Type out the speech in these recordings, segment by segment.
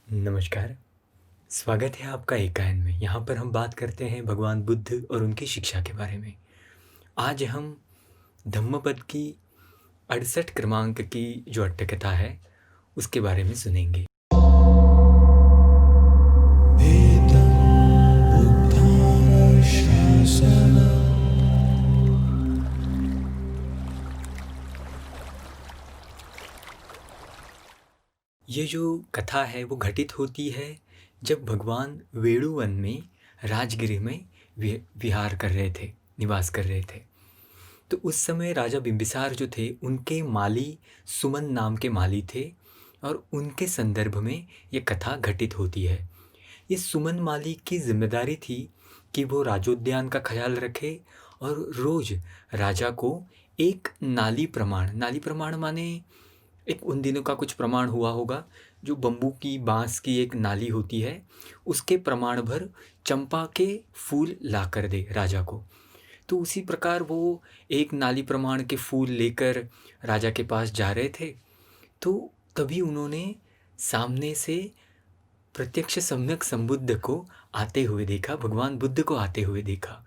नमस्कार। स्वागत है आपका एक गायन में। यहाँ पर हम बात करते हैं भगवान बुद्ध और उनकी शिक्षा के बारे में। आज हम धम्मपद की 68 क्रमांक की जो अट्टकथा है उसके बारे में सुनेंगे। ये जो कथा है वो घटित होती है जब भगवान वेणुवन में राजगृह में विहार कर रहे थे, निवास कर रहे थे। तो उस समय राजा बिंबिसार जो थे उनके माली सुमन नाम के माली थे और उनके संदर्भ में ये कथा घटित होती है। ये सुमन माली की जिम्मेदारी थी कि वो राजोद्यान का ख्याल रखे और रोज राजा को एक नाली प्रमाण माने एक उन दिनों का कुछ प्रमाण हुआ होगा, जो बम्बू की बांस की एक नाली होती है उसके प्रमाण भर चंपा के फूल ला कर दे राजा को। तो उसी प्रकार वो एक नाली प्रमाण के फूल लेकर राजा के पास जा रहे थे। तो तभी उन्होंने सामने से प्रत्यक्ष सम्यक संबुद्ध को आते हुए देखा, भगवान बुद्ध को आते हुए देखा।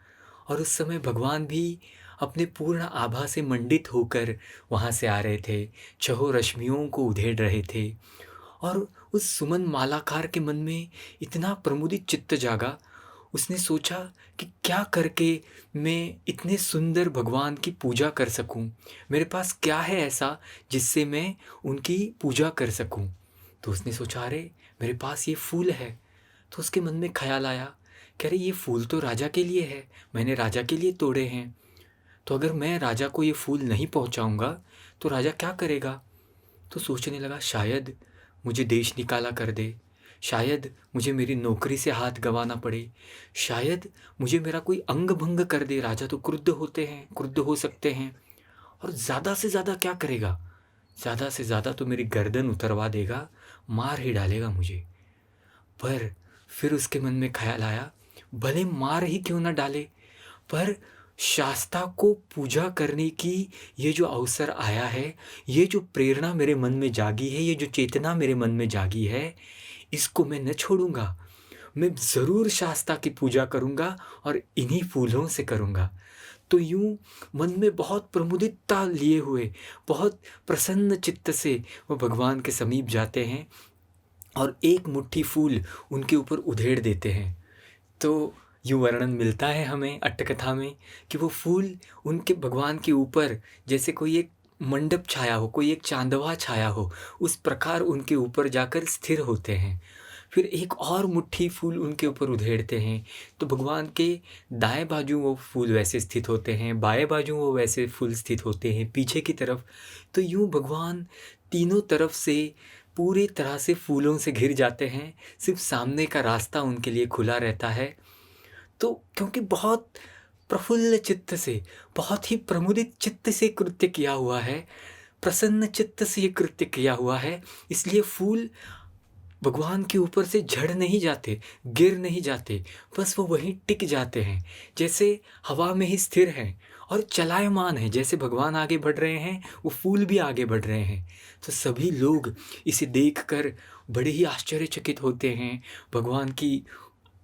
और उस समय भगवान भी अपने पूर्ण आभा से मंडित होकर वहाँ से आ रहे थे, छहों रश्मियों को उधेड़ रहे थे। और उस सुमन मालाकार के मन में इतना प्रमुदित चित्त जागा, उसने सोचा कि क्या करके मैं इतने सुंदर भगवान की पूजा कर सकूं, मेरे पास क्या है ऐसा जिससे मैं उनकी पूजा कर सकूं। तो उसने सोचा, अरे मेरे पास ये फूल है। तो उसके मन में ख्याल आया कि अरे ये फूल तो राजा के लिए है, मैंने राजा के लिए तोड़े हैं। तो अगर मैं राजा को ये फूल नहीं पहुंचाऊंगा तो राजा क्या करेगा। तो सोचने लगा, शायद मुझे देश निकाला कर दे, शायद मुझे मेरी नौकरी से हाथ गंवाना पड़े, शायद मुझे मेरा कोई अंग भंग कर दे। राजा तो क्रुद्ध होते हैं, क्रुद्ध हो सकते हैं। और ज़्यादा से ज़्यादा क्या करेगा, ज़्यादा से ज़्यादा तो मेरी गर्दन उतरवा देगा, मार ही डालेगा मुझे। पर फिर उसके मन में ख्याल आया, भले मार ही क्यों ना डाले, पर शास्ता को पूजा करने की ये जो अवसर आया है, ये जो प्रेरणा मेरे मन में जागी है, ये जो चेतना मेरे मन में जागी है, इसको मैं न छोड़ूंगा। मैं ज़रूर शास्ता की पूजा करूंगा और इन्हीं फूलों से करूंगा। तो यूं मन में बहुत प्रमुदितता लिए हुए, बहुत प्रसन्न चित्त से वो भगवान के समीप जाते हैं और एक मुट्ठी फूल उनके ऊपर उधेड़ देते हैं। तो यूँ वर्णन मिलता है हमें अट्टकथा में कि वो फूल उनके भगवान के ऊपर जैसे कोई एक मंडप छाया हो, कोई एक चांदवा छाया हो, उस प्रकार उनके ऊपर जाकर स्थिर होते हैं। फिर एक और मुट्ठी फूल उनके ऊपर उधेड़ते हैं तो भगवान के दाएं बाजू वो फूल वैसे स्थित होते हैं, बाएं बाजू वो वैसे फूल स्थित होते हैं, पीछे की तरफ। तो यूँ भगवान तीनों तरफ से पूरी तरह से फूलों से घिर जाते हैं, सिर्फ सामने का रास्ता उनके लिए खुला रहता है। तो क्योंकि बहुत प्रफुल्ल चित्त से, बहुत ही प्रमुदित चित्त से कृत्य किया हुआ है, प्रसन्न चित्त से ये कृत्य किया हुआ है, इसलिए फूल भगवान के ऊपर से झड़ नहीं जाते, गिर नहीं जाते, बस वो वहीं टिक जाते हैं, जैसे हवा में ही स्थिर हैं और चलायमान हैं। जैसे भगवान आगे बढ़ रहे हैं वो फूल भी आगे बढ़ रहे हैं। तो सभी लोग इसे देखकर बड़े ही आश्चर्यचकित होते हैं। भगवान की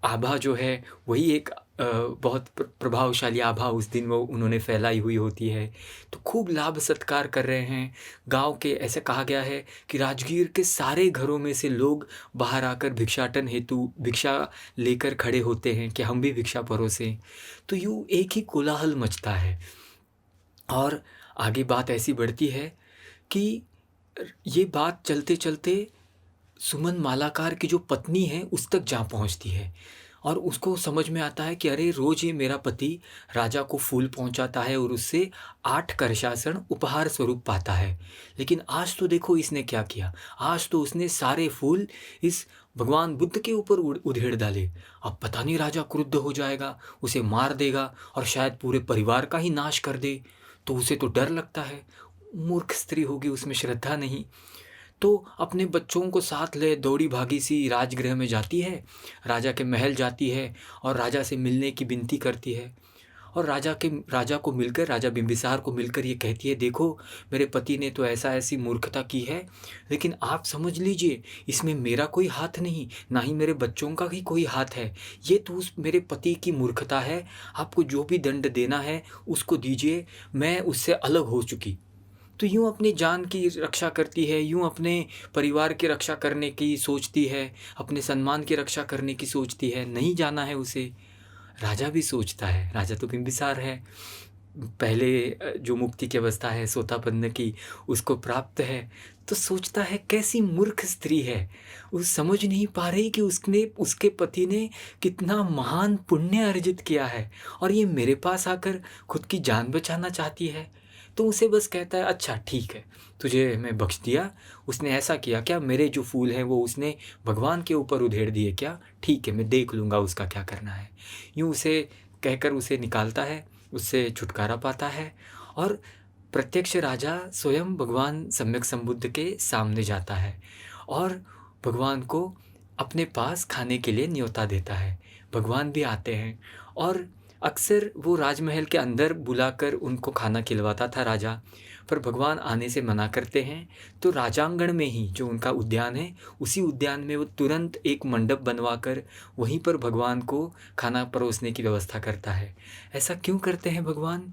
आभा जो है वही एक बहुत प्रभावशाली आभा उस दिन वो उन्होंने फैलाई हुई होती है। तो खूब लाभ सत्कार कर रहे हैं गांव के। ऐसे कहा गया है कि राजगीर के सारे घरों में से लोग बाहर आकर भिक्षाटन हेतु भिक्षा लेकर खड़े होते हैं कि हम भी भिक्षा परोसें। तो यूँ एक ही कोलाहल मचता है। और आगे बात ऐसी बढ़ती है कि ये बात चलते चलते सुमन मालाकार की जो पत्नी है उस तक जा पहुंचती है और उसको समझ में आता है कि अरे रोज ये मेरा पति राजा को फूल पहुंचाता है और उससे 8 करशासन उपहार स्वरूप पाता है, लेकिन आज तो देखो इसने क्या किया। आज तो उसने सारे फूल इस भगवान बुद्ध के ऊपर उधेड़ डाले। अब पता नहीं राजा क्रुद्ध हो जाएगा, उसे मार देगा और शायद पूरे परिवार का ही नाश कर दे। तो उसे तो डर लगता है, मूर्ख स्त्री होगी, उसमें श्रद्धा नहीं। तो अपने बच्चों को साथ ले दौड़ी भागी सी राजगृह में जाती है, राजा के महल जाती है और राजा से मिलने की विनती करती है। और राजा को मिलकर, राजा बिंबिसार को मिलकर ये कहती है, देखो मेरे पति ने तो ऐसा ऐसी मूर्खता की है, लेकिन आप समझ लीजिए इसमें मेरा कोई हाथ नहीं, ना ही मेरे बच्चों का ही कोई हाथ है, ये तो उस मेरे पति की मूर्खता है, आपको जो भी दंड देना है उसको दीजिए, मैं उससे अलग हो चुकी। तो यूँ अपनी जान की रक्षा करती है, यूँ अपने परिवार की रक्षा करने की सोचती है, अपने सम्मान की रक्षा करने की सोचती है, नहीं जाना है उसे। राजा भी सोचता है, राजा तो बिंबिसार है, पहले जो मुक्ति की अवस्था है सोतापन्न की उसको प्राप्त है, तो सोचता है कैसी मूर्ख स्त्री है, वो समझ नहीं पा रही कि उसने उसके पति ने कितना महान पुण्य अर्जित किया है और ये मेरे पास आकर खुद की जान बचाना चाहती है। तो उसे बस कहता है, अच्छा ठीक है, तुझे मैं बख्श दिया, उसने ऐसा किया क्या, मेरे जो फूल हैं वो उसने भगवान के ऊपर उधेड़ दिए क्या, ठीक है मैं देख लूँगा उसका क्या करना है। यूँ उसे कहकर उसे निकालता है, उससे छुटकारा पाता है और प्रत्यक्ष राजा स्वयं भगवान सम्यक संबुद्ध के सामने जाता है और भगवान को अपने पास खाने के लिए न्योता देता है। भगवान भी आते हैं और अक्सर वो राजमहल के अंदर बुलाकर उनको खाना खिलवाता था राजा, पर भगवान आने से मना करते हैं। तो राजांगण में ही जो उनका उद्यान है, उसी उद्यान में वो तुरंत एक मंडप बनवाकर वहीं पर भगवान को खाना परोसने की व्यवस्था करता है। ऐसा क्यों करते हैं भगवान?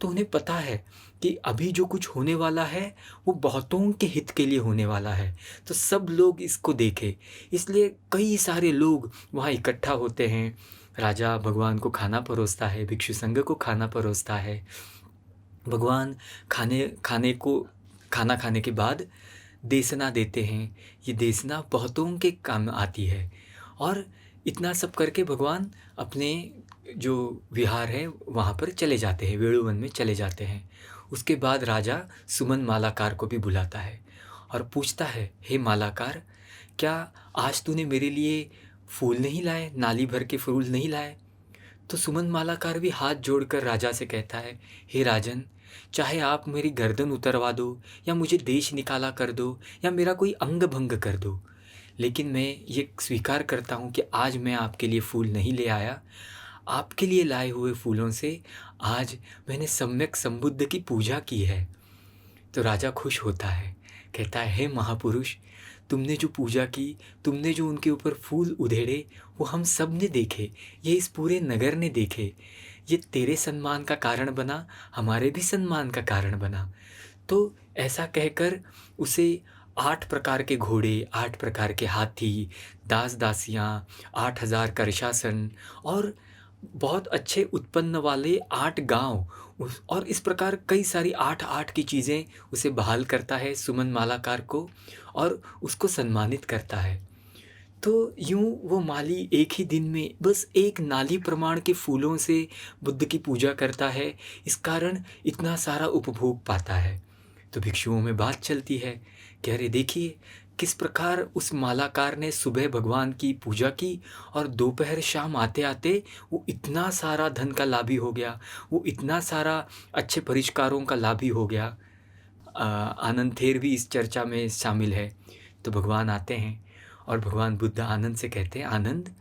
तो उन्हें पता है कि अभी जो कुछ होने वाला है वो बहुतों के हित के लिए होने वाला है, तो सब लोग इसको देखें, इसलिए कई सारे लोग वहाँ इकट्ठा होते हैं। राजा भगवान को खाना परोसता है, भिक्षु संघ को खाना परोसता है। भगवान खाना खाने के बाद देसना देते हैं। ये देसना बहुतों के काम आती है और इतना सब करके भगवान अपने जो विहार है वहाँ पर चले जाते हैं, वेणुवन में चले जाते हैं। उसके बाद राजा सुमन मालाकार को भी बुलाता है और पूछता है, हे मालाकार, क्या आज तूने मेरे लिए फूल नहीं लाए, नाली भर के फूल नहीं लाए? तो सुमन मालाकार भी हाथ जोड़कर राजा से कहता है, हे राजन, चाहे आप मेरी गर्दन उतरवा दो या मुझे देश निकाला कर दो या मेरा कोई अंग भंग कर दो, लेकिन मैं ये स्वीकार करता हूँ कि आज मैं आपके लिए फूल नहीं ले आया। आपके लिए लाए हुए फूलों से आज मैंने सम्यक संबुद्ध की पूजा की है। तो राजा खुश होता है, कहता है, हे महापुरुष, तुमने जो पूजा की, तुमने जो उनके ऊपर फूल उधेड़े, वो हम सब ने देखे, ये इस पूरे नगर ने देखे, ये तेरे सम्मान का कारण बना, हमारे भी सम्मान का कारण बना। तो ऐसा कहकर उसे 8 प्रकार के घोड़े, 8 प्रकार के हाथी, दास दासियाँ, 8,000 करशासन और बहुत अच्छे उत्पन्न वाले 8 गांव और इस प्रकार कई सारी 8-8 की चीज़ें उसे बहाल करता है सुमन मालाकार को और उसको सम्मानित करता है। तो यूँ वो माली एक ही दिन में बस एक नाली प्रमाण के फूलों से बुद्ध की पूजा करता है, इस कारण इतना सारा उपभोग पाता है। तो भिक्षुओं में बात चलती है कि अरे देखिए किस प्रकार उस मालाकार ने सुबह भगवान की पूजा की और दोपहर शाम आते आते वो इतना सारा धन का लाभी हो गया, वो इतना सारा अच्छे परिष्कारों का लाभी हो गया। आनंद थेर भी इस चर्चा में शामिल है। तो भगवान आते हैं और भगवान बुद्ध आनंद से कहते हैं, आनंद,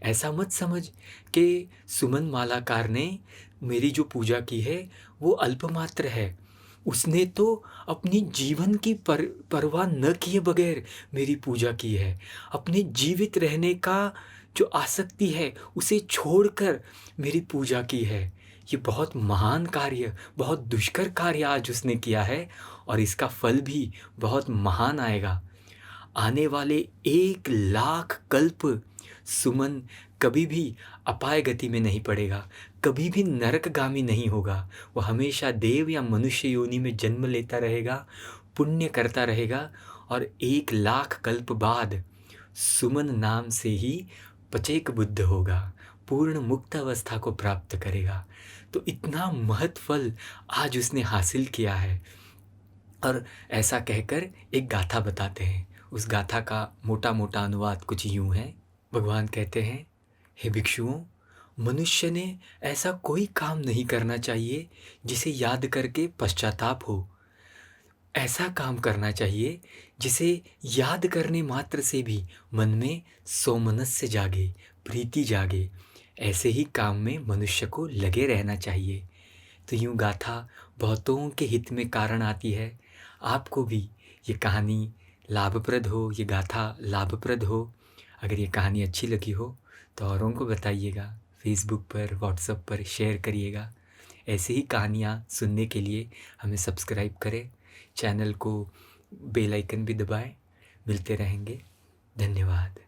ऐसा मत समझ कि सुमन मालाकार ने मेरी जो पूजा की है वो अल्पमात्र है, उसने तो अपनी जीवन की परवाह न किए बगैर मेरी पूजा की है, अपने जीवित रहने का जो आसक्ति है उसे छोड़कर मेरी पूजा की है। ये बहुत महान कार्य, बहुत दुष्कर कार्य आज उसने किया है और इसका फल भी बहुत महान आएगा। आने वाले 1,00,000 कल्प सुमन कभी भी अपाय गति में नहीं पड़ेगा, कभी भी नरकगामी नहीं होगा, वो हमेशा देव या मनुष्य योनि में जन्म लेता रहेगा, पुण्य करता रहेगा और 1,00,000 कल्प बाद सुमन नाम से ही पचेक बुद्ध होगा, पूर्ण मुक्त अवस्था को प्राप्त करेगा। तो इतना महत् फल आज उसने हासिल किया है। और ऐसा कहकर एक गाथा बताते हैं। उस गाथा का मोटा मोटा अनुवाद कुछ यूँ है। भगवान कहते हैं, हे भिक्षुओं, मनुष्य ने ऐसा कोई काम नहीं करना चाहिए जिसे याद करके पश्चाताप हो। ऐसा काम करना चाहिए जिसे याद करने मात्र से भी मन में सौमनस्य जागे, प्रीति जागे। ऐसे ही काम में मनुष्य को लगे रहना चाहिए। तो यूँ गाथा बहुतों के हित में कारण आती है। आपको भी ये कहानी लाभप्रद हो, ये गाथा लाभप्रद हो, अगर ये कहानी अच्छी लगी हो तो औरों को बताइएगा, फेसबुक पर, व्हाट्सएप पर शेयर करिएगा। ऐसे ही कहानियाँ सुनने के लिए हमें सब्सक्राइब करें, चैनल को बेल आइकन भी दबाएं। मिलते रहेंगे। धन्यवाद।